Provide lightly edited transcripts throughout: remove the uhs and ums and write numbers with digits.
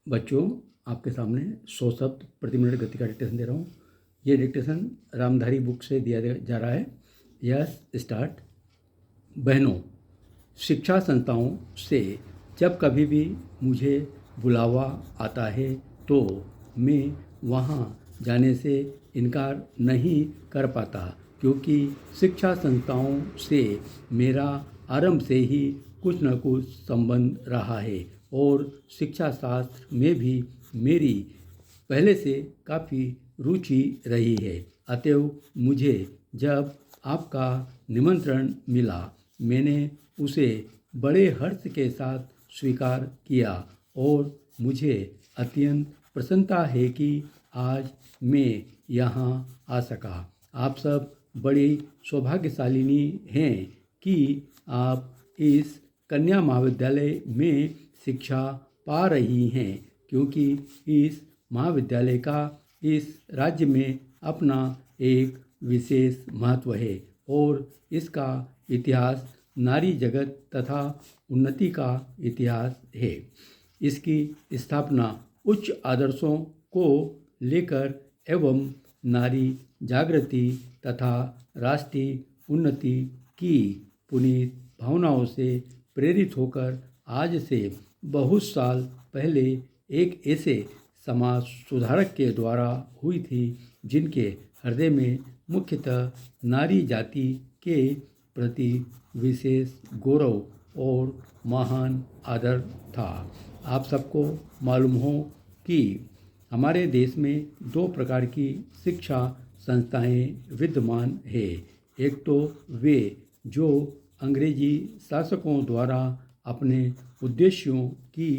बच्चों, आपके सामने 100 शब्द प्रति मिनट गति का डिक्टेशन दे रहा हूँ। ये डिक्टेशन रामधारी बुक से दिया जा रहा है। Yes, start. बहनों, शिक्षा संस्थाओं से जब कभी भी मुझे बुलावा आता है तो मैं वहाँ जाने से इनकार नहीं कर पाता, क्योंकि शिक्षा संस्थाओं से मेरा आरंभ से ही कुछ न कुछ संबंध रहा है और शिक्षा शास्त्र में भी मेरी पहले से काफ़ी रुचि रही है। अतएव मुझे जब आपका निमंत्रण मिला, मैंने उसे बड़े हर्ष के साथ स्वीकार किया और मुझे अत्यंत प्रसन्नता है कि आज मैं यहाँ आ सका। आप सब बड़ी सौभाग्यशालिनी हैं कि आप इस कन्या महाविद्यालय में शिक्षा पा रही हैं, क्योंकि इस महाविद्यालय का इस राज्य में अपना एक विशेष महत्व है और इसका इतिहास नारी जगत तथा उन्नति का इतिहास है। इसकी स्थापना उच्च आदर्शों को लेकर एवं नारी जागृति तथा राष्ट्रीय उन्नति की पुनीत भावनाओं से प्रेरित होकर आज से बहुत साल पहले एक ऐसे समाज सुधारक के द्वारा हुई थी जिनके हृदय में मुख्यतः नारी जाति के प्रति विशेष गौरव और महान आदर था। आप सबको मालूम हो कि हमारे देश में दो प्रकार की शिक्षा संस्थाएं विद्यमान है। एक तो वे जो अंग्रेजी शासकों द्वारा अपने उद्देश्यों की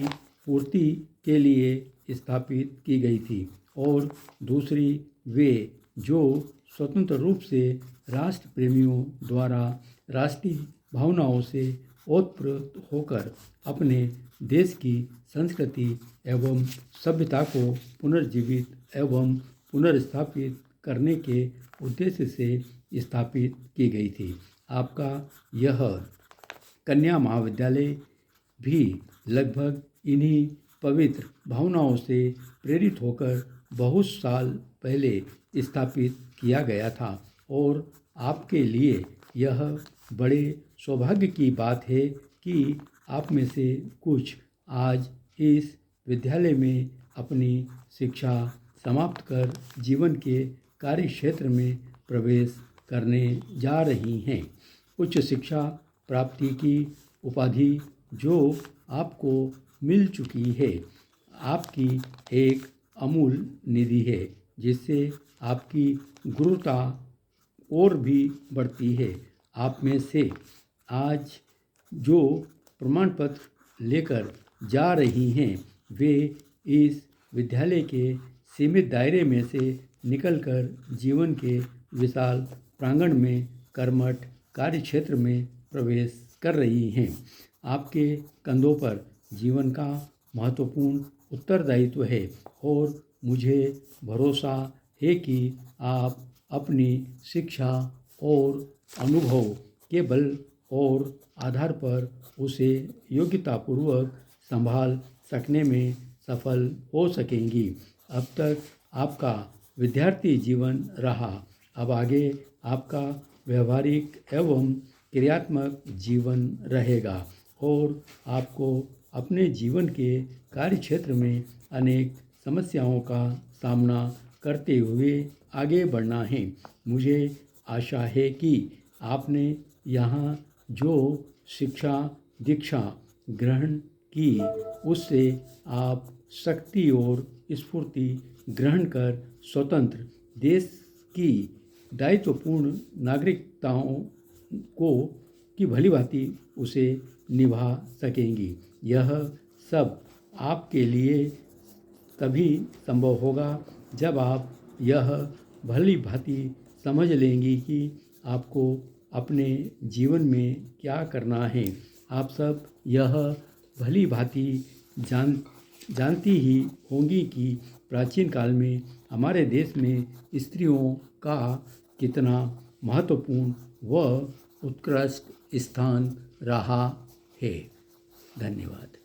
पूर्ति के लिए स्थापित की गई थी और दूसरी वे जो स्वतंत्र रूप से राष्ट्र प्रेमियों द्वारा राष्ट्रीय भावनाओं से ओतप्रोत होकर अपने देश की संस्कृति एवं सभ्यता को पुनर्जीवित एवं पुनर्स्थापित करने के उद्देश्य से स्थापित की गई थी। आपका यह कन्या महाविद्यालय भी लगभग इन्हीं पवित्र भावनाओं से प्रेरित होकर बहुत साल पहले स्थापित किया गया था और आपके लिए यह बड़े सौभाग्य की बात है कि आप में से कुछ आज इस विद्यालय में अपनी शिक्षा समाप्त कर जीवन के कार्य क्षेत्र में प्रवेश करने जा रही हैं। उच्च शिक्षा प्राप्ति की उपाधि जो आपको मिल चुकी है, आपकी एक अमूल्य निधि है, जिससे आपकी गुरुता और भी बढ़ती है। आप में से आज जो प्रमाण पत्र लेकर जा रही हैं, वे इस विद्यालय के सीमित दायरे में से निकलकर जीवन के विशाल प्रांगण में कर्मठ कार्य क्षेत्र में प्रवेश कर रही हैं। आपके कंधों पर जीवन का महत्वपूर्ण उत्तरदायित्व है और मुझे भरोसा है कि आप अपनी शिक्षा और अनुभव के बल और आधार पर उसे योग्यतापूर्वक संभाल सकने में सफल हो सकेंगी। अब तक आपका विद्यार्थी जीवन रहा, अब आगे आपका व्यवहारिक एवं क्रियात्मक जीवन रहेगा और आपको अपने जीवन के कार्य क्षेत्र में अनेक समस्याओं का सामना करते हुए आगे बढ़ना है। मुझे आशा है कि आपने यहाँ जो शिक्षा दीक्षा ग्रहण की, उससे आप शक्ति और स्फूर्ति ग्रहण कर स्वतंत्र देश की दायित्वपूर्ण नागरिकताओं को की भलीभांति उसे निभा सकेंगी। यह सब आपके लिए तभी संभव होगा जब आप यह भलीभांति समझ लेंगी कि आपको अपने जीवन में क्या करना है। आप सब यह भलीभांति जानती ही होंगी कि प्राचीन काल में हमारे देश में स्त्रियों का कितना महत्वपूर्ण व उत्कृष्ट स्थान रहा है। धन्यवाद।